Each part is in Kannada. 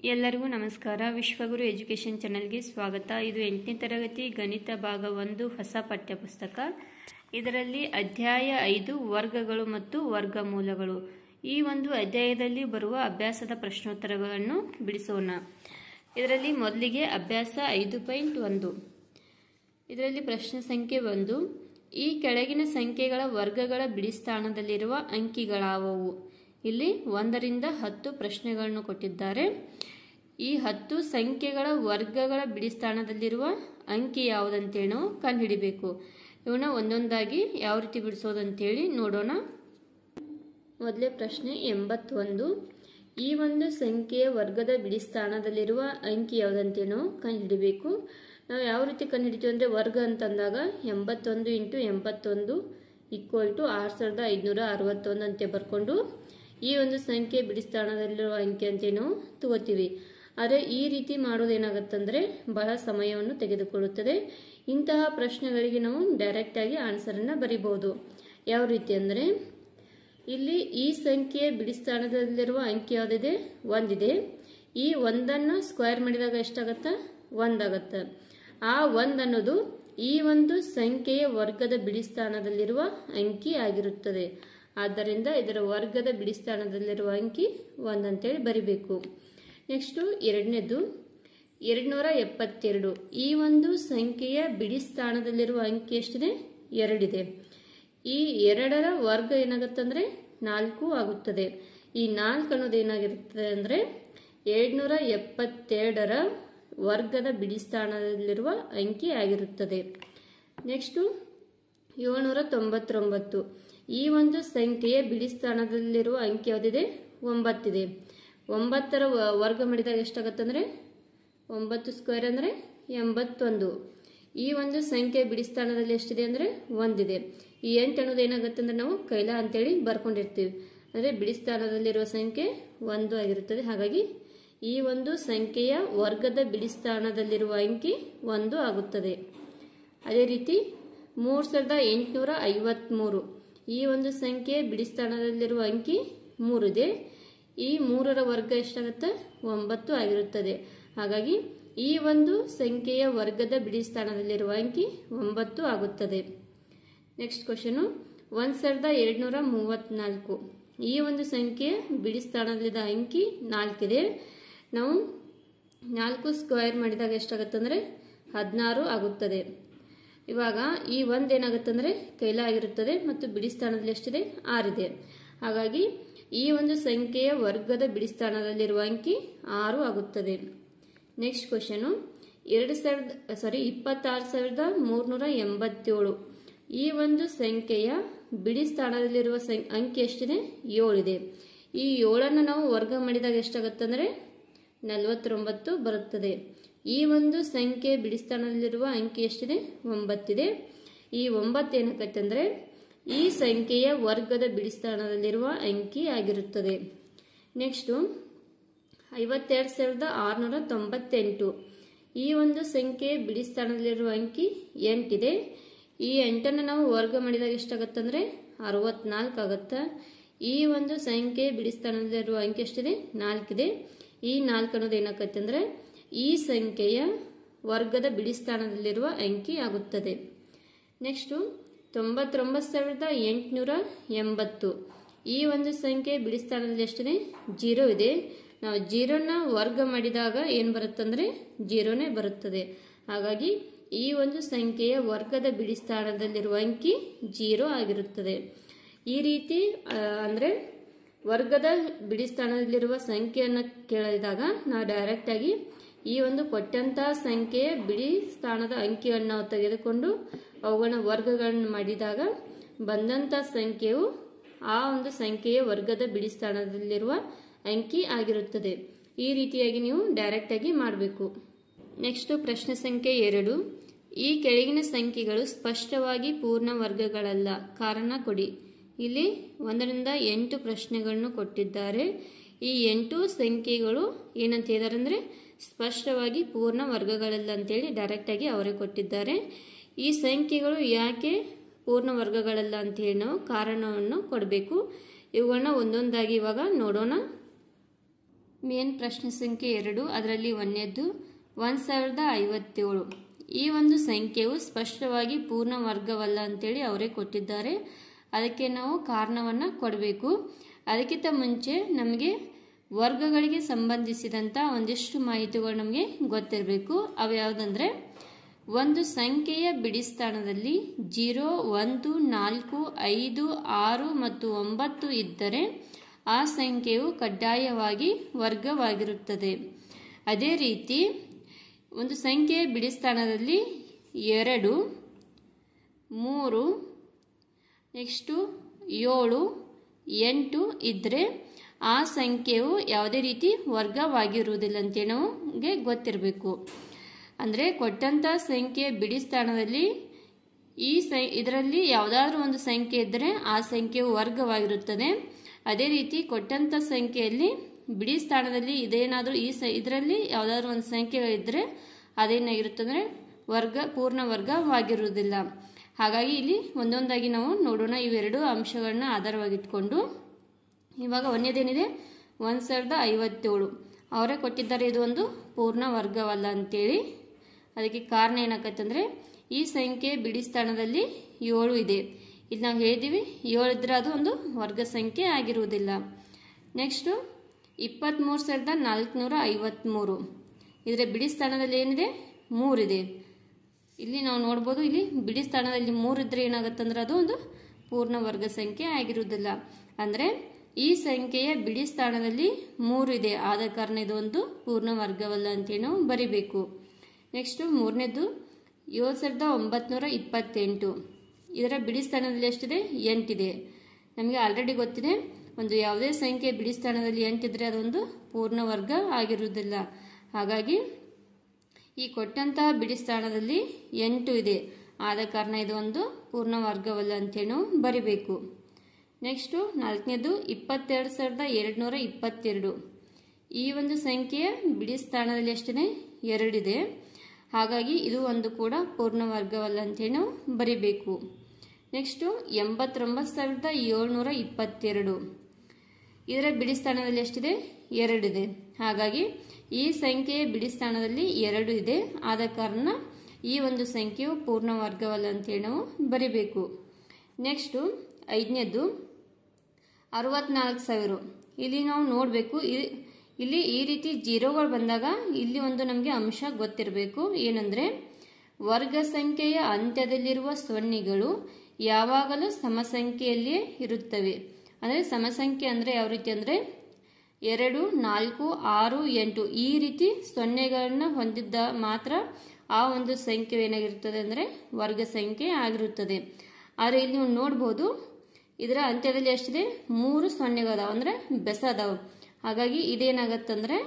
ಎಲ್ಲರಿಗೂ ನಮಸ್ಕಾರ. ವಿಶ್ವಗುರು ಎಜುಕೇಷನ್ ಚಾನೆಲ್ಗೆ ಸ್ವಾಗತ. ಇದು 8ನೇ ತರಗತಿ ಗಣಿತ ಭಾಗ 1 ಹೊಸ ಪಠ್ಯಪುಸ್ತಕ. ಇದರಲ್ಲಿ ಅಧ್ಯಾಯ 5 ವರ್ಗಗಳು ಮತ್ತು ವರ್ಗಮೂಲಗಳು. ಈ ಒಂದು ಅಧ್ಯಾಯದಲ್ಲಿ ಬರುವ ಅಭ್ಯಾಸದ ಪ್ರಶ್ನೋತ್ತರಗಳನ್ನು ಬಿಡಿಸೋಣ. ಇದರಲ್ಲಿ ಮೊದಲಿಗೆ ಅಭ್ಯಾಸ 5.1. ಇದರಲ್ಲಿ ಪ್ರಶ್ನೆ ಸಂಖ್ಯೆ 1. ಈ ಕೆಳಗಿನ ಸಂಖ್ಯೆಗಳ ವರ್ಗಗಳ ಬಿಡಿಸ್ಥಾನದಲ್ಲಿರುವ ಅಂಕಿಗಳಾವವು? ಇಲ್ಲಿ 1 ರಿಂದ 10 ಪ್ರಶ್ನೆಗಳನ್ನು ಕೊಟ್ಟಿದ್ದಾರೆ. ಈ 10 ಸಂಖ್ಯೆಗಳ ವರ್ಗಗಳ ಬಿಡಿಸ್ಥಾನದಲ್ಲಿರುವ ಅಂಕಿ ಯಾವುದಂತೇಳಿ ನಾವು ಕಂಡುಹಿಡಿಬೇಕು. ಇವನ್ನ ಒಂದೊಂದಾಗಿ ಯಾವ ರೀತಿ ಬಿಡಿಸೋದಂತೇಳಿ ನೋಡೋಣ. ಮೊದಲೇ ಪ್ರಶ್ನೆ 81. ಈ ಒಂದು ಸಂಖ್ಯೆಯ ವರ್ಗದ ಬಿಡಿಸ್ಥಾನದಲ್ಲಿರುವ ಅಂಕಿ ಯಾವುದಂತೇಳಿ ನಾವು ಕಂಡುಹಿಡಿಬೇಕು. ನಾವು ಯಾವ ರೀತಿ ಕಂಡುಹಿಡಿತೀವಿ ಅಂದರೆ, ವರ್ಗ ಅಂತಂದಾಗ 81 × 81 = 6561 ಅಂತ ಬರ್ಕೊಂಡು ಈ ಒಂದು ಸಂಖ್ಯೆ ಬಿಡಿಸ್ಥಾನದಲ್ಲಿರುವ ಅಂಕಿ ಅಂತ ನಾವು ತಗೋತೀವಿ. ಆದರೆ ಈ ರೀತಿ ಮಾಡೋದೇನಾಗುತ್ತಂದ್ರೆ ಬಹಳ ಸಮಯವನ್ನು ತೆಗೆದುಕೊಳ್ಳುತ್ತದೆ. ಇಂತಹ ಪ್ರಶ್ನೆಗಳಿಗೆ ನಾವು ಡೈರೆಕ್ಟ್ ಆಗಿ ಆನ್ಸರನ್ನು ಬರಿಬಹುದು. ಯಾವ ರೀತಿ ಅಂದರೆ, ಇಲ್ಲಿ ಈ ಸಂಖ್ಯೆಯ ಬಿಡಿಸ್ಥಾನದಲ್ಲಿರುವ ಅಂಕಿ ಯಾವುದಿದೆ? 1 ಇದೆ. ಈ 1ಅನ್ನು ಸ್ಕ್ವೇರ್ ಮಾಡಿದಾಗ ಎಷ್ಟಾಗತ್ತಾ? 1 ಆಗತ್ತೆ. ಆ 1 ಅನ್ನೋದು ಈ ಒಂದು ಸಂಖ್ಯೆಯ ವರ್ಗದ ಬಿಡಿಸ್ಥಾನದಲ್ಲಿರುವ ಅಂಕಿ ಆಗಿರುತ್ತದೆ. ಆದ್ದರಿಂದ ಇದರ ವರ್ಗದ ಬಿಡಿಸ್ಥಾನದಲ್ಲಿರುವ ಅಂಕಿ 1 ಅಂತೇಳಿ ಬರಿಬೇಕು. ನೆಕ್ಸ್ಟು ಎರಡನೇದು 272. ಈ ಒಂದು ಸಂಖ್ಯೆಯ ಬಿಡಿಸ್ಥಾನದಲ್ಲಿರುವ ಅಂಕಿ ಎಷ್ಟಿದೆ? 2 ಇದೆ. ಈ 2ರ ವರ್ಗ ಏನಾಗುತ್ತಂದ್ರೆ 4 ಆಗುತ್ತದೆ. ಈ 4 ಅನ್ನೋದು ಏನಾಗಿರುತ್ತದೆ ಅಂದರೆ 272ರ ವರ್ಗದ ಬಿಡಿಸ್ಥಾನದಲ್ಲಿರುವ ಅಂಕಿ ಆಗಿರುತ್ತದೆ. ನೆಕ್ಸ್ಟು 799. ಈ ಒಂದು ಸಂಖ್ಯೆಯ ಬಿಡಿಸ್ಥಾನದಲ್ಲಿರುವ ಅಂಕಿ ಯಾವುದಿದೆ? 9 ಇದೆ. 9ರ ವರ್ಗ ಮಾಡಿದಾಗ ಎಷ್ಟಾಗತ್ತಂದ್ರೆ 9 ಸ್ಕ್ವೇರ್ ಅಂದರೆ 81. ಈ ಒಂದು ಸಂಖ್ಯೆ ಬಿಡಿಸ್ಥಾನದಲ್ಲಿ ಎಷ್ಟಿದೆ ಅಂದರೆ 1 ಇದೆ. ಈ 8 ಅನ್ನೋದು ಏನಾಗುತ್ತೆ ಅಂದ್ರೆ ನಾವು ಕೈಲ ಅಂತೇಳಿ ಬರ್ಕೊಂಡಿರ್ತೀವಿ. ಅಂದರೆ ಬಿಡಿಸ್ಥಾನದಲ್ಲಿರುವ ಸಂಖ್ಯೆ 1 ಆಗಿರುತ್ತದೆ. ಹಾಗಾಗಿ ಈ ಒಂದು ಸಂಖ್ಯೆಯ ವರ್ಗದ ಬಿಡಿಸ್ಥಾನದಲ್ಲಿರುವ ಅಂಕಿ 1 ಆಗುತ್ತದೆ. ಅದೇ ರೀತಿ 3853. ಈ ಒಂದು ಸಂಖ್ಯೆ ಬಿಡಿಸ್ಥಾನದಲ್ಲಿರುವ ಅಂಕಿ 3 ಇದೆ. ಈ 3ರ ವರ್ಗ ಎಷ್ಟಾಗುತ್ತೆ? 9 ಆಗಿರುತ್ತದೆ. ಹಾಗಾಗಿ ಈ ಒಂದು ಸಂಖ್ಯೆಯ ವರ್ಗದ ಬಿಡಿಸ್ಥಾನದಲ್ಲಿರುವ ಅಂಕಿ 9 ಆಗುತ್ತದೆ. Next question 1234. ಈ ಒಂದು ಸಂಖ್ಯೆ ಬಿಡಿಸ್ಥಾನದಲ್ಲಿದ್ದ ಅಂಕಿ 4 ಇದೆ. ನಾವು 4 ಸ್ಕ್ವೇರ್ ಮಾಡಿದಾಗ ಎಷ್ಟಾಗುತ್ತೆ ಅಂದರೆ 16 ಆಗುತ್ತದೆ. ಇವಾಗ ಈ 1 ಏನಾಗುತ್ತೆ ಅಂದರೆ ಕೈಲ ಆಗಿರುತ್ತದೆ ಮತ್ತು ಬಿಡಿಸ್ಥಾನದಲ್ಲಿ ಎಷ್ಟಿದೆ? 6 ಇದೆ. ಹಾಗಾಗಿ ಈ ಒಂದು ಸಂಖ್ಯೆಯ ವರ್ಗದ ಬಿಡಿಸ್ಥಾನದಲ್ಲಿರುವ ಅಂಕಿ 6 ಆಗುತ್ತದೆ. Next question 26387. ಈ ಒಂದು ಸಂಖ್ಯೆಯ ಬಿಡಿಸ್ಥಾನದಲ್ಲಿರುವ ಅಂಕಿ ಎಷ್ಟಿದೆ? 7 ಇದೆ. ಈ 7ಅನ್ನು ನಾವು ವರ್ಗ ಮಾಡಿದಾಗ ಎಷ್ಟಾಗುತ್ತೆ ಅಂದರೆ 49 ಬರುತ್ತದೆ. ಈ ಒಂದು ಸಂಖ್ಯೆ ಬಿಡಿಸ್ಥಾನದಲ್ಲಿರುವ ಅಂಕಿ ಎಷ್ಟಿದೆ? 9 ಇದೆ. ಈ 9 ಏನಾಗುತ್ತೆ ಅಂದರೆ ಈ ಸಂಖ್ಯೆಯ ವರ್ಗದ ಬಿಡಿಸ್ಥಾನದಲ್ಲಿರುವ ಅಂಕಿ ಆಗಿರುತ್ತದೆ. ನೆಕ್ಸ್ಟು 52698. ಈ ಒಂದು ಸಂಖ್ಯೆ ಬಿಡಿಸ್ಥಾನದಲ್ಲಿರುವ ಅಂಕಿ 8 ಇದೆ. ಈ 8ಅನ್ನು ನಾವು ವರ್ಗ ಮಾಡಿದಾಗ ಎಷ್ಟಾಗುತ್ತೆ ಅಂದರೆ 64 ಆಗುತ್ತೆ. ಈ ಒಂದು ಸಂಖ್ಯೆ ಬಿಡಿಸ್ಥಾನದಲ್ಲಿರುವ ಅಂಕಿ ಎಷ್ಟಿದೆ? 4 ಇದೆ. ಈ 4 ಅನ್ನೋದು ಏನಾಗುತ್ತೆ ಅಂದರೆ ಈ ಸಂಖ್ಯೆಯ ವರ್ಗದ ಬಿಡಿಸ್ಥಾನದಲ್ಲಿರುವ ಅಂಕಿ ಆಗುತ್ತದೆ. ನೆಕ್ಸ್ಟು 99880. ಈ ಒಂದು ಸಂಖ್ಯೆ ಬಿಡಿಸ್ಥಾನದಲ್ಲಿ ಎಷ್ಟಿದೆ? 0 ಇದೆ. ನಾವು 0ನ ವರ್ಗ ಮಾಡಿದಾಗ ಏನು ಬರುತ್ತಂದ್ರೆ 0ನೇ ಬರುತ್ತದೆ. ಹಾಗಾಗಿ ಈ ಒಂದು ಸಂಖ್ಯೆಯ ವರ್ಗದ ಬಿಡಿಸ್ಥಾನದಲ್ಲಿರುವ ಅಂಕಿ 0 ಆಗಿರುತ್ತದೆ. ಈ ರೀತಿ ಅಂದರೆ ವರ್ಗದ ಬಿಡಿಸ್ಥಾನದಲ್ಲಿರುವ ಸಂಖ್ಯೆಯನ್ನು ಕೇಳಿದಾಗ ನಾವು ಡೈರೆಕ್ಟ್ ಆಗಿ ಈ ಒಂದು ಕೊಟ್ಟಂತಹ ಸಂಖ್ಯೆಯ ಬಿಡಿ ಸ್ಥಾನದ ಅಂಕಿಯನ್ನು ನಾವು ತೆಗೆದುಕೊಂಡು ಅವುಗಳ ವರ್ಗಗಳನ್ನು ಮಾಡಿದಾಗ ಬಂದಂಥ ಸಂಖ್ಯೆಯು ಆ ಒಂದು ಸಂಖ್ಯೆಯ ವರ್ಗದ ಬಿಡಿಸ್ಥಾನದಲ್ಲಿರುವ ಅಂಕಿ ಆಗಿರುತ್ತದೆ. ಈ ರೀತಿಯಾಗಿ ನೀವು ಡೈರೆಕ್ಟ್ ಆಗಿ ಮಾಡಬೇಕು. ನೆಕ್ಸ್ಟ್ ಪ್ರಶ್ನೆ ಸಂಖ್ಯೆ 2. ಈ ಕೆಳಗಿನ ಸಂಖ್ಯೆಗಳು ಸ್ಪಷ್ಟವಾಗಿ ಪೂರ್ಣ ವರ್ಗಗಳಲ್ಲ, ಕಾರಣ ಕೊಡಿ. ಇಲ್ಲಿ 1 ರಿಂದ 8 ಪ್ರಶ್ನೆಗಳನ್ನು ಕೊಟ್ಟಿದ್ದಾರೆ. ಈ 8 ಸಂಖ್ಯೆಗಳು ಏನಂತ ಹೇಳಿದಾರೆ ಅಂದರೆ ಸ್ಪಷ್ಟವಾಗಿ ಪೂರ್ಣ ವರ್ಗಗಳಲ್ಲ ಅಂತೇಳಿ ಡೈರೆಕ್ಟ್ ಆಗಿ ಅವರೇ ಕೊಟ್ಟಿದ್ದಾರೆ. ಈ ಸಂಖ್ಯೆಗಳು ಯಾಕೆ ಪೂರ್ಣ ವರ್ಗಗಳಲ್ಲ ಅಂತ ಹೇಳಿ ನಾವು ಕಾರಣವನ್ನು ಕೊಡಬೇಕು. ಇವುಗಳನ್ನ ಒಂದೊಂದಾಗಿ ಇವಾಗ ನೋಡೋಣ. ಮೇನ್ ಪ್ರಶ್ನೆ ಸಂಖ್ಯೆ 2 ಅದರಲ್ಲಿ ಒಂದನೇದ್ದು 1057. ಈ ಒಂದು ಸಂಖ್ಯೆಯು ಸ್ಪಷ್ಟವಾಗಿ ಪೂರ್ಣ ವರ್ಗವಲ್ಲ ಅಂತೇಳಿ ಅವರೇ ಕೊಟ್ಟಿದ್ದಾರೆ. ಅದಕ್ಕೆ ನಾವು ಕಾರಣವನ್ನು ಕೊಡಬೇಕು. ಅದಕ್ಕಿಂತ ಮುಂಚೆ ನಮಗೆ ವರ್ಗಗಳಿಗೆ ಸಂಬಂಧಿಸಿದಂಥ ಒಂದಿಷ್ಟು ಮಾಹಿತಿಗಳು ನಮಗೆ ಗೊತ್ತಿರಬೇಕು. ಅವು ಯಾವುದಂದರೆ, ಒಂದು ಸಂಖ್ಯೆಯ ಬಿಡಿ ಸ್ಥಾನದಲ್ಲಿ 0, 1, 4, 5, 6 ಮತ್ತು 9 ಇದ್ದರೆ ಆ ಸಂಖ್ಯೆಯು ಕಡ್ಡಾಯವಾಗಿ ವರ್ಗವಾಗಿರುತ್ತದೆ. ಅದೇ ರೀತಿ ಒಂದು ಸಂಖ್ಯೆಯ ಬಿಡಿ ಸ್ಥಾನದಲ್ಲಿ 2, 3, ನೆಕ್ಸ್ಟು 7, 8 ಇದ್ದರೆ ಆ ಸಂಖ್ಯೆಯು ಯಾವುದೇ ರೀತಿ ವರ್ಗವಾಗಿರುವುದಿಲ್ಲ ಅಂತೇಳಿ ನಮಗೆ ಗೊತ್ತಿರಬೇಕು. ಅಂದರೆ ಕೊಟ್ಟಂಥ ಸಂಖ್ಯೆ ಬಿಡಿ ಸ್ಥಾನದಲ್ಲಿ ಇದರಲ್ಲಿ ಯಾವುದಾದ್ರೂ ಒಂದು ಸಂಖ್ಯೆ ಇದ್ದರೆ ಆ ಸಂಖ್ಯೆಯು ವರ್ಗವಾಗಿರುತ್ತದೆ. ಅದೇ ರೀತಿ ಕೊಟ್ಟಂಥ ಸಂಖ್ಯೆಯಲ್ಲಿ ಬಿಡಿ ಸ್ಥಾನದಲ್ಲಿ ಇದೇನಾದರೂ ಇದರಲ್ಲಿ ಯಾವುದಾದ್ರೂ ಒಂದು ಸಂಖ್ಯೆಗಳಿದ್ದರೆ ಅದೇನಾಗಿರುತ್ತದೆ ಅಂದರೆ ಪೂರ್ಣ ವರ್ಗವಾಗಿರುವುದಿಲ್ಲ. ಹಾಗಾಗಿ ಇಲ್ಲಿ ಒಂದೊಂದಾಗಿ ನಾವು ನೋಡೋಣ. ಇವೆರಡು ಅಂಶಗಳನ್ನ ಆಧಾರವಾಗಿಟ್ಕೊಂಡು ಇವಾಗ ಒಂದೇದೇನಿದೆ 1057 ಅವರೇ ಕೊಟ್ಟಿದ್ದಾರೆ ಇದು ಒಂದು ಪೂರ್ಣ ವರ್ಗವಲ್ಲ ಅಂತೇಳಿ. ಅದಕ್ಕೆ ಕಾರಣ ಏನಾಗತ್ತಂದರೆ ಈ ಸಂಖ್ಯೆ ಬಿಡಿ ಸ್ಥಾನದಲ್ಲಿ 7 ಇದೆ. ಇಲ್ಲಿ ನಾವು ಹೇಳಿದ್ದೀವಿ 7 ಇದ್ರೆ ಅದು ಒಂದು ವರ್ಗ ಸಂಖ್ಯೆ ಆಗಿರುವುದಿಲ್ಲ. ನೆಕ್ಸ್ಟು 23453 ಇದರ ಬಿಡಿ ಸ್ಥಾನದಲ್ಲಿ ಏನಿದೆ 3 ಇದೆ. ಇಲ್ಲಿ ನಾವು ನೋಡ್ಬೋದು, ಇಲ್ಲಿ ಬಿಡಿ ಸ್ಥಾನದಲ್ಲಿ 3 ಇದ್ರೆ ಏನಾಗುತ್ತಂದ್ರೆ ಅದು ಒಂದು ಪೂರ್ಣ ವರ್ಗ ಸಂಖ್ಯೆ ಆಗಿರುವುದಿಲ್ಲ. ಅಂದರೆ ಈ ಸಂಖ್ಯೆಯ ಬಿಡಿ ಸ್ಥಾನದಲ್ಲಿ 3 ಇದೆ, ಆದ ಕಾರಣ ಇದು ಒಂದು ಪೂರ್ಣ ವರ್ಗವಲ್ಲ ಅಂತೇಳಿ ನಾವು ಬರಿಬೇಕು. ನೆಕ್ಸ್ಟು ಮೂರನೇದು 7928 ಇದರ ಬಿಡಿ ಸ್ಥಾನದಲ್ಲಿ ಎಷ್ಟಿದೆ 8 ಇದೆ. ನಮಗೆ ಆಲ್ರೆಡಿ ಗೊತ್ತಿದೆ, ಒಂದು ಯಾವುದೇ ಸಂಖ್ಯೆ ಬಿಡಿ ಸ್ಥಾನದಲ್ಲಿ 8 ಇದ್ದರೆ ಅದೊಂದು ಪೂರ್ಣ ವರ್ಗ ಆಗಿರುವುದಿಲ್ಲ. ಹಾಗಾಗಿ ಈ ಕೊಟ್ಟಂತಹ ಬಿಡಿ ಸ್ಥಾನದಲ್ಲಿ 8 ಇದೆ, ಆದ ಕಾರಣ ಇದು ಒಂದು ಪೂರ್ಣ ವರ್ಗವಲ್ಲ ಅಂತೇಳಿ ನಾವು ಬರಿಬೇಕು. ನೆಕ್ಸ್ಟು ನಾಲ್ಕನೇದು 22222 ಈ ಒಂದು ಸಂಖ್ಯೆಯ ಬಿಡಿ ಸ್ಥಾನದಲ್ಲಿ ಎಷ್ಟಿದೆ 2 ಇದೆ. ಹಾಗಾಗಿ ಇದು ಒಂದು ಕೂಡ ಪೂರ್ಣ ವರ್ಗವಲ್ಲ ಅಂತೇಳಿ ನಾವು ಬರಿಬೇಕು. ನೆಕ್ಸ್ಟು 89722 ಇದರ ಬಿಡಿ ಸ್ಥಾನದಲ್ಲಿ ಎಷ್ಟಿದೆ 2 ಇದೆ. ಹಾಗಾಗಿ ಈ ಸಂಖ್ಯೆಯ ಬಿಡಿ ಸ್ಥಾನದಲ್ಲಿ 2 ಇದೆ, ಆದ ಕಾರಣ ಈ ಒಂದು ಸಂಖ್ಯೆಯು ಪೂರ್ಣ ವರ್ಗವಲ್ಲ ಅಂತೇಳಿ ನಾವು ಬರಿಬೇಕು. ನೆಕ್ಸ್ಟು ಐದನೇದು 64000 ಇಲ್ಲಿ ನಾವು ನೋಡಬೇಕು. ಇಲ್ಲಿ ಈ ರೀತಿ ಜೀರೋಗಳು ಬಂದಾಗ ಇಲ್ಲಿ ಒಂದು ನಮಗೆ ಅಂಶ ಗೊತ್ತಿರಬೇಕು. ಏನಂದರೆ ವರ್ಗ ಸಂಖ್ಯೆಯ ಅಂತ್ಯದಲ್ಲಿರುವ ಸೊನ್ನೆಗಳು ಯಾವಾಗಲೂ ಸಮಸಂಖ್ಯೆಯಲ್ಲಿಯೇ ಇರುತ್ತವೆ. ಅಂದರೆ ಸಮಸಂಖ್ಯೆ ಅಂದರೆ ಯಾವ ರೀತಿ ಅಂದರೆ 2, 4, 6, 8 ಈ ರೀತಿ ಸೊನ್ನೆಗಳನ್ನ ಹೊಂದಿದ್ದ ಮಾತ್ರ ಆ ಒಂದು ಸಂಖ್ಯೆ ಏನಾಗಿರುತ್ತದೆ ಅಂದರೆ ವರ್ಗ ಸಂಖ್ಯೆ ಆಗಿರುತ್ತದೆ. ಆದರೆ ಇಲ್ಲಿ ನೀವು ನೋಡ್ಬೋದು, ಇದರ ಅಂತ್ಯದಲ್ಲಿ ಎಷ್ಟಿದೆ 3 ಸೊನ್ನೆಗಳದಾವ ಅಂದರೆ ಬೆಸದಾವ. ಹಾಗಾಗಿ ಇದೇನಾಗತ್ತಂದರೆ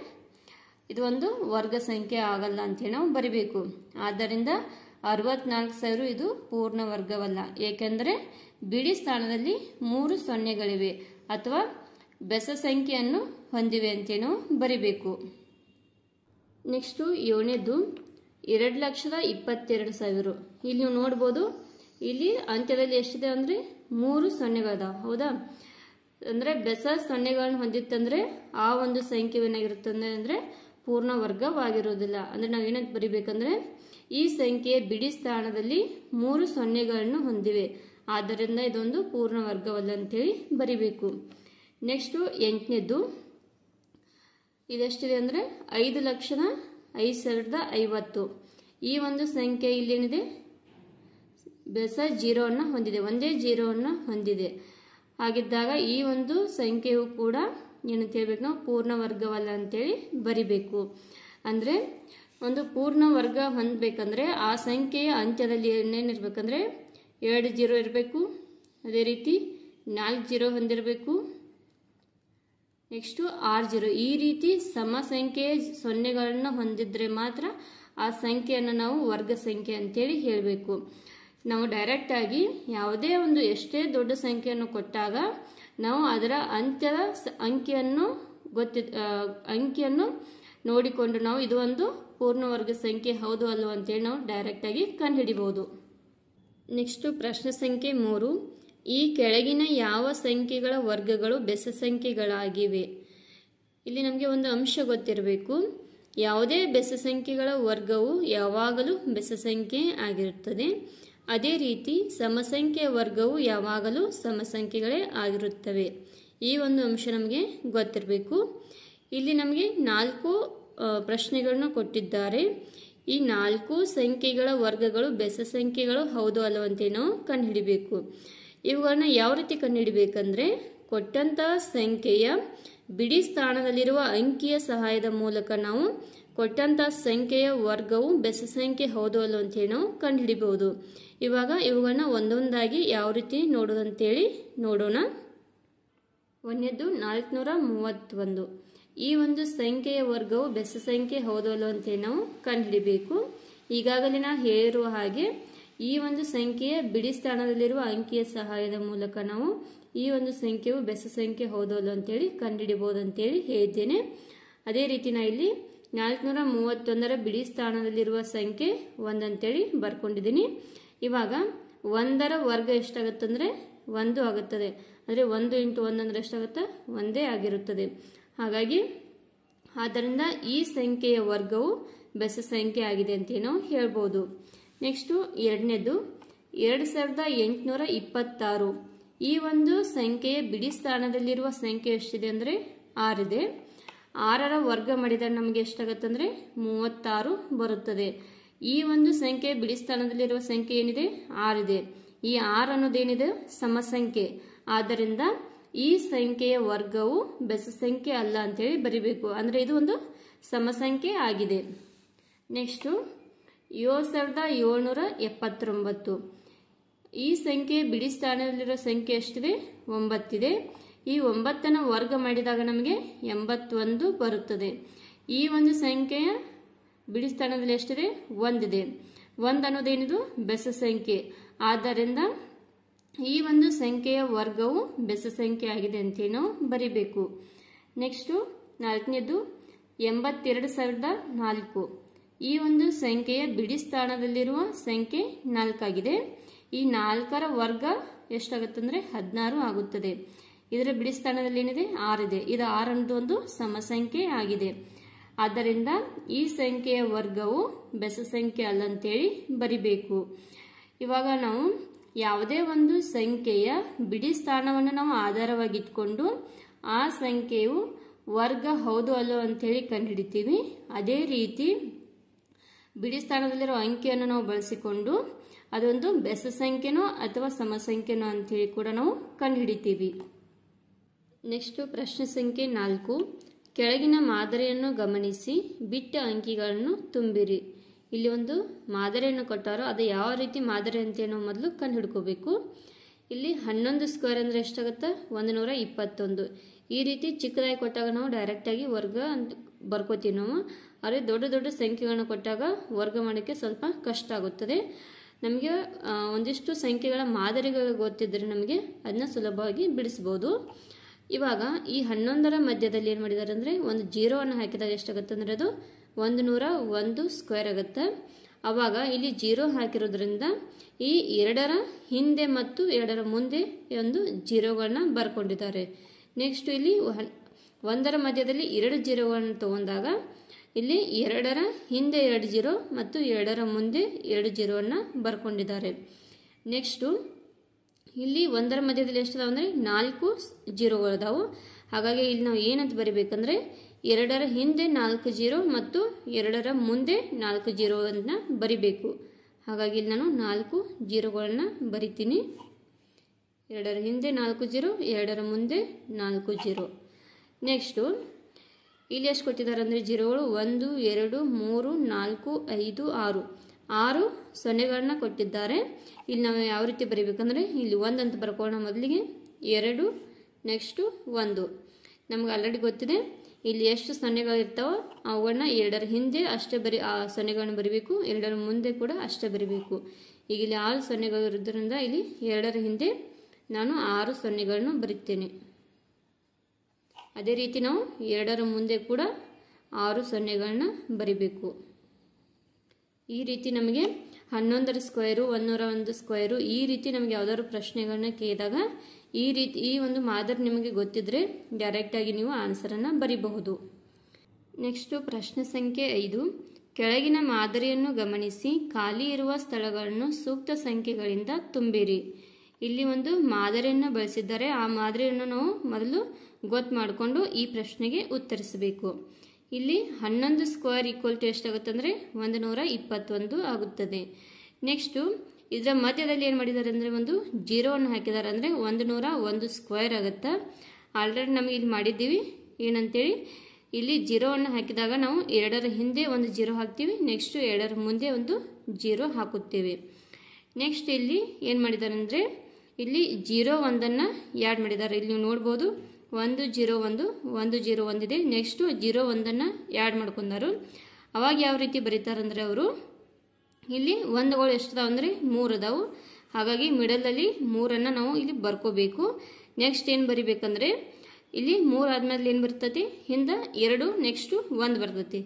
ಇದು ಒಂದು ವರ್ಗ ಸಂಖ್ಯೆ ಆಗಲ್ಲ ಅಂತೇಳಿ ನಾವು ಬರಿಬೇಕು. ಆದ್ದರಿಂದ 64000 ಇದು ಪೂರ್ಣ ವರ್ಗವಲ್ಲ, ಏಕೆಂದರೆ ಬಿಡಿ ಸ್ಥಾನದಲ್ಲಿ 3 ಸೊನ್ನೆಗಳಿವೆ ಅಥವಾ ಬೆಸ ಸಂಖ್ಯೆಯನ್ನು ಹೊಂದಿವೆ ಅಂತೇಳಿ ನಾವು ಬರಿಬೇಕು. ನೆಕ್ಸ್ಟು 7ನೇದು 2,22,000 ಇಲ್ಲಿ ನೀವು ನೋಡ್ಬೋದು, ಇಲ್ಲಿ ಅಂತ್ಯದಲ್ಲಿ ಎಷ್ಟಿದೆ ಅಂದರೆ 3 ಸೊನ್ನೆಗಳದಾವ. ಹೌದಾ? ಅಂದರೆ ಬೆಸ ಸೊನ್ನೆಗಳನ್ನು ಹೊಂದಿತ್ತಂದರೆ ಆ ಒಂದು ಸಂಖ್ಯೆ ಏನಾಗಿರುತ್ತದೆ ಅಂದರೆ ಪೂರ್ಣ ವರ್ಗವಾಗಿರುವುದಿಲ್ಲ. ಅಂದರೆ ನಾವು ಏನಂತ ಬರಿಬೇಕಂದ್ರೆ ಈ ಸಂಖ್ಯೆ ಬಿಡಿ ಸ್ಥಾನದಲ್ಲಿ 3 ಸೊನ್ನೆಗಳನ್ನು ಹೊಂದಿವೆ, ಆದ್ದರಿಂದ ಇದೊಂದು ಪೂರ್ಣ ವರ್ಗವಲ್ಲ ಅಂತೇಳಿ ಬರಿಬೇಕು. ನೆಕ್ಸ್ಟು 8ನೇದು ಇದೆಷ್ಟಿದೆ ಅಂದರೆ 5,05,050 ಈ ಒಂದು ಸಂಖ್ಯೆ ಇಲ್ಲೇನಿದೆ ಬೆಸ ಜೀರೋವನ್ನು ಹೊಂದಿದೆ, ಒಂದೇ ಜೀರೋವನ್ನು ಹೊಂದಿದೆ. ಹಾಗಿದ್ದಾಗ ಈ ಒಂದು ಸಂಖ್ಯೆಯು ಕೂಡ ಏನಂತ ಹೇಳ್ಬೇಕು ನಾವು ಪೂರ್ಣ ವರ್ಗವಲ್ಲ ಅಂತೇಳಿ ಬರಿಬೇಕು. ಅಂದರೆ ಒಂದು ಪೂರ್ಣ ವರ್ಗ ಹೊಂದಬೇಕಂದ್ರೆ ಆ ಸಂಖ್ಯೆಯ ಅಂತ್ಯದಲ್ಲಿ ಏನೇನಿರ್ಬೇಕಂದ್ರೆ 2 ಜೀರೋ ಇರಬೇಕು, ಅದೇ ರೀತಿ 4 ಜೀರೋ ಹೊಂದಿರಬೇಕು, ನೆಕ್ಸ್ಟು 6 ಜೀರೋ. ಈ ರೀತಿ ಸಮ ಸಂಖ್ಯೆಯ ಸೊನ್ನೆಗಳನ್ನು ಹೊಂದಿದ್ರೆ ಮಾತ್ರ ಆ ಸಂಖ್ಯೆಯನ್ನು ನಾವು ವರ್ಗ ಸಂಖ್ಯೆ ಅಂತೇಳಿ ಹೇಳಬೇಕು. ನಾವು ಡೈರೆಕ್ಟಾಗಿ ಯಾವುದೇ ಒಂದು ಎಷ್ಟೇ ದೊಡ್ಡ ಸಂಖ್ಯೆಯನ್ನು ಕೊಟ್ಟಾಗ ನಾವು ಅದರ ಅಂತ್ಯದ ಅಂಕಿಯನ್ನು ನೋಡಿಕೊಂಡು ನಾವು ಇದು ಒಂದು ಪೂರ್ಣ ವರ್ಗ ಸಂಖ್ಯೆ ಹೌದು ಅಲ್ವೋ ಅಂತೇಳಿ ನಾವು ಡೈರೆಕ್ಟಾಗಿ ಕಂಡುಹಿಡಿಬಹುದು. ನೆಕ್ಸ್ಟು ಪ್ರಶ್ನೆ ಸಂಖ್ಯೆ 3 ಈ ಕೆಳಗಿನ ಯಾವ ಸಂಖ್ಯೆಗಳ ವರ್ಗಗಳು ಬೆಸ ಸಂಖ್ಯೆಗಳಾಗಿವೆ? ಇಲ್ಲಿ ನಮಗೆ ಒಂದು ಅಂಶ ಗೊತ್ತಿರಬೇಕು, ಯಾವುದೇ ಬೆಸ ಸಂಖ್ಯೆಗಳ ವರ್ಗವು ಯಾವಾಗಲೂ ಬೆಸ ಸಂಖ್ಯೆ ಆಗಿರುತ್ತದೆ. ಅದೇ ರೀತಿ ಸಮಸಂಖ್ಯೆಯ ವರ್ಗವು ಯಾವಾಗಲೂ ಸಮಸಂಖ್ಯೆಗಳೇ ಆಗಿರುತ್ತವೆ. ಈ ಒಂದು ಅಂಶ ನಮಗೆ ಗೊತ್ತಿರಬೇಕು. ಇಲ್ಲಿ ನಮಗೆ 4 ಪ್ರಶ್ನೆಗಳನ್ನು ಕೊಟ್ಟಿದ್ದಾರೆ. ಈ 4 ಸಂಖ್ಯೆಗಳ ವರ್ಗಗಳು ಬೆಸ ಸಂಖ್ಯೆಗಳು ಹೌದು ಅಲ್ಲವಂತೆ ನಾವು ಕಂಡುಹಿಡಿಬೇಕು. ಇವುಗಳನ್ನ ಯಾವ ರೀತಿ ಕಂಡುಹಿಡಿಬೇಕಂದ್ರೆ, ಕೊಟ್ಟಂತಹ ಸಂಖ್ಯೆಯ ಬಿಡಿ ಸ್ಥಾನದಲ್ಲಿರುವ ಅಂಕಿಯ ಸಹಾಯದ ಮೂಲಕ ನಾವು ಕೊಟ್ಟಂತಹ ಸಂಖ್ಯೆಯ ವರ್ಗವು ಬೆಸ ಸಂಖ್ಯೆ ಹೌದು ಅಲ್ಲವಂತೇಳಿ ನಾವು ಕಂಡುಹಿಡಿಬಹುದು. ಇವಾಗ ಇವುಗಳನ್ನ ಒಂದೊಂದಾಗಿ ಯಾವ ರೀತಿ ನೋಡೋದಂತೇಳಿ ನೋಡೋಣ. ಒಂದನೇದು 431. ಈ ಒಂದು ಸಂಖ್ಯೆಯ ವರ್ಗವು ಬೆಸ ಸಂಖ್ಯೆ ಹೌದು ಅಲ್ಲವಂತೇಳಿ ನಾವು ಕಂಡುಹಿಡಿಬೇಕು. ಈಗಾಗಲೇ ನಾ ಹೇಳಿರುವ ಹಾಗೆ ಈ ಒಂದು ಸಂಖ್ಯೆಯ ಬಿಡಿ ಸ್ಥಾನದಲ್ಲಿರುವ ಅಂಕಿಯ ಸಹಾಯದ ಮೂಲಕ ನಾವು ಈ ಒಂದು ಸಂಖ್ಯೆಯು ಬೆಸ ಸಂಖ್ಯೆ ಹೌದು ಅಲ್ಲ ಅಂತೇಳಿ ಕಂಡುಹಿಡಿಬಹುದು ಅಂತೇಳಿ ಹೇಳಿದ್ದೇನೆ. ಅದೇ ರೀತಿ ನಾ ಇಲ್ಲಿ 431ರ ಬಿಡಿ ಸ್ಥಾನದಲ್ಲಿರುವ ಸಂಖ್ಯೆ 1 ಅಂತೇಳಿ ಬರ್ಕೊಂಡಿದ್ದೀನಿ. ಇವಾಗ 1ರ ವರ್ಗ ಎಷ್ಟಾಗುತ್ತಂದ್ರೆ 1 ಆಗುತ್ತದೆ. ಅಂದರೆ 1 × 1 ಅಂದ್ರೆ ಎಷ್ಟಾಗುತ್ತೆ? 1 ಆಗಿರುತ್ತದೆ. ಹಾಗಾಗಿ ಆದ್ದರಿಂದ ಈ ಸಂಖ್ಯೆಯ ವರ್ಗವು ಬೆಸ ಸಂಖ್ಯೆ ಆಗಿದೆ ಅಂತ ನಾವು ಹೇಳ್ಬೋದು. ನೆಕ್ಸ್ಟು ಎರಡನೇದು 2826. ಈ ಒಂದು ಸಂಖ್ಯೆಯ ಬಿಡಿ ಸ್ಥಾನದಲ್ಲಿರುವ ಸಂಖ್ಯೆ ಎಷ್ಟಿದೆ ಅಂದರೆ 6 ಇದೆ. 6ರ ವರ್ಗ ಮಾಡಿದಾಗ ನಮಗೆ ಎಷ್ಟಾಗುತ್ತೆ ಅಂದರೆ 36 ಬರುತ್ತದೆ. ಈ ಒಂದು ಸಂಖ್ಯೆ ಬಿಡಿ ಸ್ಥಾನದಲ್ಲಿರುವ ಸಂಖ್ಯೆ ಏನಿದೆ 6 ಇದೆ. ಈ 6 ಅನ್ನೋದೇನಿದೆ ಸಮಸಂಖ್ಯೆ. ಆದ್ದರಿಂದ ಈ ಸಂಖ್ಯೆಯ ವರ್ಗವು ಬೆಸ ಸಂಖ್ಯೆ ಅಲ್ಲ ಅಂತೇಳಿ ಬರಿಬೇಕು. ಅಂದರೆ ಇದು ಒಂದು ಸಮಸಂಖ್ಯೆ ಆಗಿದೆ. ನೆಕ್ಸ್ಟು 7779. ಈ ಸಂಖ್ಯೆ ಬಿಡಿ ಸ್ಥಾನದಲ್ಲಿರೋ ಸಂಖ್ಯೆ ಎಷ್ಟಿದೆ? 9 ಇದೆ. ಈ 9ನ ವರ್ಗ ಮಾಡಿದಾಗ ನಮಗೆ 81 ಬರುತ್ತದೆ. ಈ ಒಂದು ಸಂಖ್ಯೆಯ ಬಿಡಿ ಸ್ಥಾನದಲ್ಲಿ ಎಷ್ಟಿದೆ? 1 ಇದೆ. 1 ಅನ್ನೋದೇನಿದು ಬೆಸ ಸಂಖ್ಯೆ. ಆದ್ದರಿಂದ ಈ ಒಂದು ಸಂಖ್ಯೆಯ ವರ್ಗವು ಬೆಸ ಸಂಖ್ಯೆ ಆಗಿದೆ ಅಂತ ನಾವು ಬರಿಬೇಕು. ನೆಕ್ಸ್ಟು 4ನೇದು 82004. ಈ ಒಂದು ಸಂಖ್ಯೆಯ ಬಿಡಿ ಸ್ಥಾನದಲ್ಲಿರುವ ಸಂಖ್ಯೆ 4 ಆಗಿದೆ. ಈ 4ರ ವರ್ಗ ಎಷ್ಟಾಗುತ್ತೆ ಅಂದರೆ 16 ಆಗುತ್ತದೆ. ಇದರ ಬಿಡಿ ಸ್ಥಾನದಲ್ಲಿ ಏನಿದೆ? 6 ಇದೆ. ಇದು 6 ಅನ್ನೋದು ಒಂದು ಸಮಸಂಖ್ಯೆ ಆಗಿದೆ. ಆದ್ದರಿಂದ ಈ ಸಂಖ್ಯೆಯ ವರ್ಗವು ಬೆಸ ಸಂಖ್ಯೆ ಅಲ್ಲ ಅಂತೇಳಿ ಬರಿಬೇಕು. ಇವಾಗ ನಾವು ಯಾವುದೇ ಒಂದು ಸಂಖ್ಯೆಯ ಬಿಡಿ ಸ್ಥಾನವನ್ನು ನಾವು ಆಧಾರವಾಗಿಟ್ಕೊಂಡು ಆ ಸಂಖ್ಯೆಯು ವರ್ಗ ಹೌದು ಅಲ್ಲೋ ಅಂತೇಳಿ ಕಂಡುಹಿಡಿತೀವಿ. ಅದೇ ರೀತಿ ಬಿಡಿ ಸ್ಥಾನದಲ್ಲಿರೋ ಅಂಕಿಯನ್ನು ನಾವು ಬಳಸಿಕೊಂಡು ಅದೊಂದು ಬೆಸ ಸಂಖ್ಯೆನೋ ಅಥವಾ ಸಮಸಂಖ್ಯೆನೋ ಅಂತೇಳಿ ಕೂಡ ನಾವು ಕಂಡುಹಿಡಿತೀವಿ. ನೆಕ್ಸ್ಟ್ ಪ್ರಶ್ನೆ ಸಂಖ್ಯೆ 4. ಕೆಳಗಿನ ಮಾದರಿಯನ್ನು ಗಮನಿಸಿ ಬಿಟ್ಟ ಅಂಕಿಗಳನ್ನು ತುಂಬಿರಿ. ಇಲ್ಲಿ ಒಂದು ಮಾದರಿಯನ್ನು ಕೊಟ್ಟಾರೋ ಅದು ಯಾವ ರೀತಿ ಮಾದರಿ ಅಂತೇಳಿ ನಾವು ಮೊದಲು ಕಂಡು ಹಿಡ್ಕೋಬೇಕು. ಇಲ್ಲಿ 11 ಸ್ಕ್ವೇರ್ ಅಂದರೆ ಎಷ್ಟಾಗುತ್ತೆ? 121. ಈ ರೀತಿ ಚಿಕ್ಕದಾಗಿ ಕೊಟ್ಟಾಗ ನಾವು ಡೈರೆಕ್ಟಾಗಿ ವರ್ಗ ಅಂತ ಬರ್ಕೋತೀವಿ ನಾವು. ಆದರೆ ದೊಡ್ಡ ದೊಡ್ಡ ಸಂಖ್ಯೆಗಳನ್ನು ಕೊಟ್ಟಾಗ ವರ್ಗ ಮಾಡೋಕ್ಕೆ ಸ್ವಲ್ಪ ಕಷ್ಟ ಆಗುತ್ತದೆ. ನಮಗೆ ಒಂದಿಷ್ಟು ಸಂಖ್ಯೆಗಳ ಮಾದರಿಗಳು ಗೊತ್ತಿದ್ದರೆ ನಮಗೆ ಅದನ್ನ ಸುಲಭವಾಗಿ ಬಿಡಿಸ್ಬೋದು. ಇವಾಗ ಈ 11ರ ಮಧ್ಯದಲ್ಲಿ ಏನು ಮಾಡಿದ್ದಾರೆ ಅಂದರೆ ಒಂದು 0ವನ್ನು ಹಾಕಿದಾಗ ಎಷ್ಟಾಗುತ್ತೆ ಅಂದರೆ ಅದು 101 ಸ್ಕ್ವೇರ್ ಆಗುತ್ತೆ. ಆವಾಗ ಇಲ್ಲಿ 0 ಹಾಕಿರೋದ್ರಿಂದ ಈ 2ರ ಹಿಂದೆ ಮತ್ತು 2ರ ಮುಂದೆ ಒಂದು 0ಗಳನ್ನ ಬರ್ಕೊಂಡಿದ್ದಾರೆ. ನೆಕ್ಸ್ಟ್ ಇಲ್ಲಿ 1ರ ಮಧ್ಯದಲ್ಲಿ 2 0ಗಳನ್ನು ತಗೊಂಡಾಗ ಇಲ್ಲಿ 2ರ ಹಿಂದೆ 2 0 ಮತ್ತು 2ರ ಮುಂದೆ 2 0ವನ್ನು ಬರ್ಕೊಂಡಿದ್ದಾರೆ. ನೆಕ್ಸ್ಟು ಇಲ್ಲಿ 1ರ ಮಧ್ಯದಲ್ಲಿ ಎಷ್ಟಿದಾವೆ ಅಂದರೆ 4 0ಗಳಿದಾವೆ. ಹಾಗಾಗಿ ಇಲ್ಲಿ ನಾವು ಏನಂತ ಬರಿಬೇಕಂದ್ರೆ 2ರ ಹಿಂದೆ 4 0 ಮತ್ತು 2ರ ಮುಂದೆ 4 0ವನ್ನು ಬರಿಬೇಕು. ಹಾಗಾಗಿ ಇಲ್ಲಿ ನಾನು 4 0ಗಳನ್ನ ಬರಿತೀನಿ. 2ರ ಹಿಂದೆ 4 0, 2ರ ಮುಂದೆ 4 0. ನೆಕ್ಸ್ಟು ಇಲ್ಲಿ ಎಷ್ಟು ಕೊಟ್ಟಿದ್ದಾರೆ ಅಂದರೆ 0ಗಳು 1 2 3 4 5 6 6 ಸೊನ್ನೆಗಳನ್ನ ಕೊಟ್ಟಿದ್ದಾರೆ. ಇಲ್ಲಿ ನಾವು ಯಾವ ರೀತಿ ಬರಿಬೇಕಂದ್ರೆ ಇಲ್ಲಿ 1 ಅಂತ ಬರ್ಕೊಳ್ಳೋಣ ಮೊದಲಿಗೆ, 2 ನೆಕ್ಸ್ಟು 1. ನಮ್ಗೆ ಆಲ್ರೆಡಿ ಗೊತ್ತಿದೆ ಇಲ್ಲಿ ಎಷ್ಟು ಸೊನ್ನೆಗಳಿರ್ತಾವೋ ಅವುಗಳನ್ನ 2ರ ಹಿಂದೆ ಅಷ್ಟೇ ಆ ಸೊನ್ನೆಗಳನ್ನ ಬರಿಬೇಕು, 2ರ ಮುಂದೆ ಕೂಡ ಅಷ್ಟೇ ಬರಿಬೇಕು. ಈಗ ಇಲ್ಲಿ 6 ಸೊನ್ನೆಗಳು ಇರೋದ್ರಿಂದ ಇಲ್ಲಿ 2ರ ಹಿಂದೆ ನಾನು 6 ಸೊನ್ನೆಗಳನ್ನು ಬರಿತೇನೆ. ಅದೇ ರೀತಿ ನಾವು 2ರ ಮುಂದೆ ಕೂಡ 6 ಸೊನ್ನೆಗಳನ್ನ ಬರಿಬೇಕು. ಈ ರೀತಿ ನಮಗೆ 11ರ ಸ್ಕ್ವೇರು 101 ಸ್ಕ್ವೇರು ಈ ರೀತಿ ನಮಗೆ ಯಾವ್ದಾದ್ರು ಪ್ರಶ್ನೆಗಳನ್ನ ಕೇಳಿದಾಗ ಈ ಒಂದು ಮಾದರಿ ನಿಮಗೆ ಗೊತ್ತಿದ್ರೆ ಡೈರೆಕ್ಟ್ ಆಗಿ ನೀವು ಆನ್ಸರ್ ಅನ್ನು ಬರಿಬಹುದು. ನೆಕ್ಸ್ಟ್ ಪ್ರಶ್ನೆ ಸಂಖ್ಯೆ 5. ಕೆಳಗಿನ ಮಾದರಿಯನ್ನು ಗಮನಿಸಿ ಖಾಲಿ ಇರುವ ಸ್ಥಳಗಳನ್ನು ಸೂಕ್ತ ಸಂಖ್ಯೆಗಳಿಂದ ತುಂಬಿರಿ. ಇಲ್ಲಿ ಒಂದು ಮಾದರಿಯನ್ನು ಬಳಸಿದ್ದಾರೆ. ಆ ಮಾದರಿಯನ್ನು ನಾವು ಮೊದಲು ಗೊತ್ತು ಮಾಡಿಕೊಂಡು ಈ ಪ್ರಶ್ನೆಗೆ ಉತ್ತರಿಸಬೇಕು. ಇಲ್ಲಿ 11 ಸ್ಕ್ವೇರ್ ಈಕ್ವಲ್ ಟು ಎಷ್ಟಾಗುತ್ತೆ ಅಂದರೆ 121 ಆಗುತ್ತದೆ. ನೆಕ್ಸ್ಟು ಇದರ ಮಧ್ಯದಲ್ಲಿ ಏನು ಮಾಡಿದ್ದಾರೆ ಅಂದರೆ ಒಂದು ಜೀರೋವನ್ನು ಹಾಕಿದ್ದಾರೆ, ಅಂದರೆ 101 ಸ್ಕ್ವೇರ್ ಆಗುತ್ತೆ. ಆಲ್ರೆಡಿ ನಮಗೆ ಇಲ್ಲಿ ಮಾಡಿದ್ದೀವಿ ಏನಂತೇಳಿ, ಇಲ್ಲಿ ಜೀರೋವನ್ನು ಹಾಕಿದಾಗ ನಾವು 2ರ ಹಿಂದೆ ಒಂದು ಜೀರೋ ಹಾಕ್ತೀವಿ, ನೆಕ್ಸ್ಟು 2ರ ಮುಂದೆ ಒಂದು ಜೀರೋ ಹಾಕುತ್ತೇವೆ. ನೆಕ್ಸ್ಟ್ ಇಲ್ಲಿ ಏನು ಮಾಡಿದ್ದಾರೆ ಅಂದರೆ ಇಲ್ಲಿ 01 ಆ್ಯಡ್ ಮಾಡಿದ್ದಾರೆ. ಇಲ್ಲಿ ನೀವು ನೋಡ್ಬೋದು 101 101 ಇದೆ. ನೆಕ್ಸ್ಟು 01 ಆ್ಯಡ್ ಮಾಡ್ಕೊಂಡಾರು. ಅವಾಗ ಯಾವ ರೀತಿ ಬರೀತಾರೆ ಅಂದರೆ ಅವರು ಇಲ್ಲಿ ಒಂದುಗಳು ಎಷ್ಟಿದಾವೆ ಅಂದರೆ 3 ಅದಾವು. ಹಾಗಾಗಿ ಮಿಡಲಲ್ಲಿ 3 ನಾವು ಇಲ್ಲಿ ಬರ್ಕೋಬೇಕು. ನೆಕ್ಸ್ಟ್ ಏನು ಬರಿಬೇಕಂದ್ರೆ ಇಲ್ಲಿ 3 ಆದಮೇಲೆ ಏನು ಬರ್ತೈತಿ, ಹಿಂದೆ 2 ನೆಕ್ಸ್ಟು 1 ಬರ್ತೈತಿ.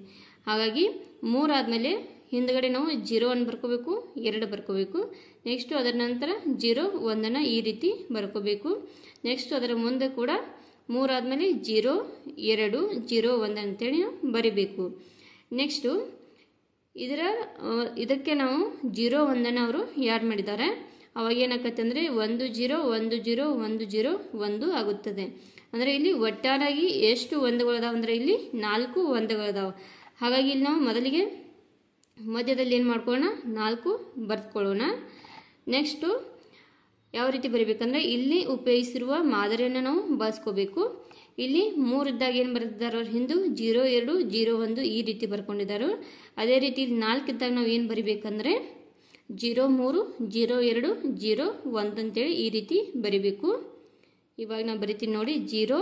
ಹಾಗಾಗಿ 3 ಆದಮೇಲೆ ಹಿಂದ್ಗಡೆ ನಾವು 0 ಬರ್ಕೋಬೇಕು, 2 ಬರ್ಕೋಬೇಕು. ನೆಕ್ಸ್ಟು ಅದರ ನಂತರ 0 1 ಈ ರೀತಿ ಬರ್ಕೋಬೇಕು. ನೆಕ್ಸ್ಟ್ ಅದರ ಮುಂದೆ ಕೂಡ 3 ಆದಮೇಲೆ 0 2 0 1 ಅಂತೇಳಿ ನಾವು ಬರಿಬೇಕು. ನೆಕ್ಸ್ಟು ಇದಕ್ಕೆ ನಾವು 0 1 ಅವರು ಆ್ಯಡ್ ಮಾಡಿದ್ದಾರೆ. ಅವಾಗ ಏನಾಗತ್ತೆ ಅಂದರೆ 1 0 1 0 1 0 1 ಆಗುತ್ತದೆ. ಅಂದರೆ ಇಲ್ಲಿ ಒಟ್ಟಾರಾಗಿ ಎಷ್ಟು ಒಂದುಗಳದಾವೆ ಅಂದರೆ ಇಲ್ಲಿ 4 ಒಂದುಗಳದಾವೆ. ಹಾಗಾಗಿ ಇಲ್ಲಿ ನಾವು ಮೊದಲಿಗೆ ಮಧ್ಯದಲ್ಲಿ ಏನು ಮಾಡ್ಕೊಳ್ಳೋಣ, 4 ಬರ್ಕೊಳ್ಳೋಣ. ನೆಕ್ಸ್ಟು ಯಾವ ರೀತಿ ಬರೀಬೇಕಂದ್ರೆ ಇಲ್ಲಿ ಉಪಯೋಗಿಸಿರುವ ಮಾದರಿಯನ್ನು ನಾವು ಬಳಸ್ಕೋಬೇಕು. ಇಲ್ಲಿ 3 ಇದ್ದಾಗ ಏನು ಬರೆದಿದ್ದಾರೆ ಅವ್ರ ಹಿಂದೆ 0 2 0 1 ಈ ರೀತಿ ಬರ್ಕೊಂಡಿದ್ದಾರೆ. ಅದೇ ರೀತಿ ಇಲ್ಲಿ 4 ಇದ್ದಾಗ ನಾವು ಏನು ಬರಿಬೇಕಂದ್ರೆ 0 3 0 2 0 1 ಅಂತೇಳಿ ಈ ರೀತಿ ಬರಿಬೇಕು. ಇವಾಗ ನಾವು ಬರಿತೀನಿ ನೋಡಿ, 0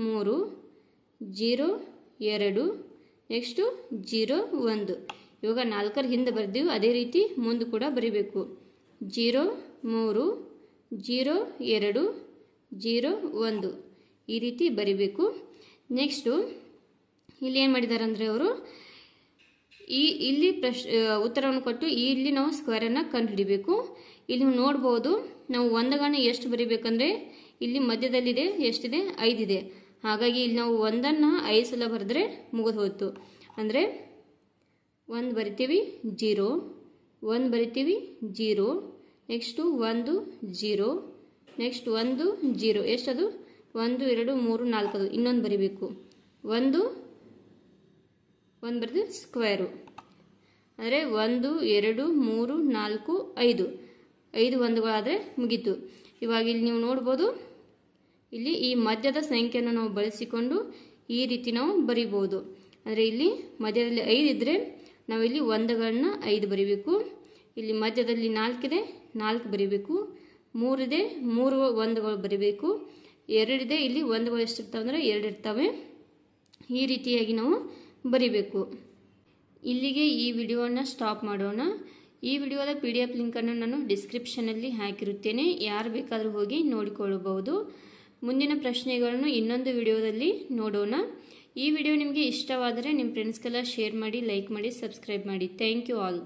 3 0 2 ನೆಕ್ಸ್ಟು 0 1. ಇವಾಗ 4ರ ಹಿಂದೆ ಬರ್ದೀವಿ, ಅದೇ ರೀತಿ ಮುಂದೆ ಕೂಡ ಬರಿಬೇಕು. 0 3 0 2 0 1 ಈ ರೀತಿ ಬರಿಬೇಕು. ನೆಕ್ಸ್ಟು ಇಲ್ಲಿ ಏನು ಮಾಡಿದ್ದಾರೆ ಅಂದರೆ ಅವರು ಇಲ್ಲಿ ಉತ್ತರವನ್ನು ಕೊಟ್ಟು ಇಲ್ಲಿ ನಾವು ಸ್ಕ್ವೇರನ್ನು ಕಂಡುಹಿಡಿಬೇಕು. ಇಲ್ಲಿ ನೋಡ್ಬೋದು ನಾವು ಒಂದಗಣ ಎಷ್ಟು ಬರಿಬೇಕಂದ್ರೆ ಇಲ್ಲಿ ಮಧ್ಯದಲ್ಲಿದೆ ಎಷ್ಟಿದೆ 5 ಇದೆ. ಹಾಗಾಗಿ ಇಲ್ಲಿ ನಾವು 1 5 ಸಲ ಬರೆದ್ರೆ ಮುಗಿದು ಹೋಯ್ತು. ಅಂದರೆ 1 ಬರಿತೀವಿ 0 1 ಬರಿತೀವಿ 0 ನೆಕ್ಸ್ಟು 1 0 ನೆಕ್ಸ್ಟ್ 1 0 ಎಷ್ಟದು 1 2 3 4 ಅದು ಇನ್ನೊಂದು ಬರಿಬೇಕು. 1 ಬರೆದು ಸ್ಕ್ವೇರು ಅಂದರೆ 1 2 3 4 5 ಒಂದುಗಳಾದರೆ ಮುಗೀತು. ಇವಾಗ ಇಲ್ಲಿ ನೀವು ನೋಡ್ಬೋದು ಇಲ್ಲಿ ಈ ಮಧ್ಯದ ಸಂಖ್ಯೆಯನ್ನು ನಾವು ಬಳಸಿಕೊಂಡು ಈ ರೀತಿ ನಾವು ಬರಿಬೋದು. ಅಂದರೆ ಇಲ್ಲಿ ಮಧ್ಯದಲ್ಲಿ 5 ಇದ್ದರೆ ನಾವು ಇಲ್ಲಿ ಒಂದುಗಳನ್ನ 5 ಬರಿಬೇಕು. ಇಲ್ಲಿ ಮಧ್ಯದಲ್ಲಿ 4 ಇದೆ 4 ಬರಿಬೇಕು. 3 ಇದೆ 3 ಒಂದುಗಳು ಬರಿಬೇಕು. 2 ಇದೆ ಇಲ್ಲಿ ಒಂದುಗಳು ಎಷ್ಟಿರ್ತಾವೆ ಅಂದರೆ 2 ಇರ್ತವೆ. ಈ ರೀತಿಯಾಗಿ ನಾವು ಬರಿಬೇಕು. ಇಲ್ಲಿಗೆ ಈ ವಿಡಿಯೋವನ್ನು ಸ್ಟಾಪ್ ಮಾಡೋಣ. ಈ ವಿಡಿಯೋದ PDF ಲಿಂಕನ್ನು ನಾನು ಡಿಸ್ಕ್ರಿಪ್ಷನಲ್ಲಿ ಹಾಕಿರುತ್ತೇನೆ, ಯಾರು ಬೇಕಾದರೂ ಹೋಗಿ ನೋಡಿಕೊಳ್ಳಬಹುದು. ಮುಂದಿನ ಪ್ರಶ್ನೆಗಳನ್ನು ಇನ್ನೊಂದು ವಿಡಿಯೋದಲ್ಲಿ ನೋಡೋಣ. ಈ ವಿಡಿಯೋ ನಿಮಗೆ ಇಷ್ಟವಾದರೆ ನಿಮ್ಮ ಫ್ರೆಂಡ್ಸ್ಗೆಲ್ಲ ಶೇರ್ ಮಾಡಿ, ಲೈಕ್ ಮಾಡಿ, ಸಬ್ಸ್ಕ್ರೈಬ್ ಮಾಡಿ. Thank you all.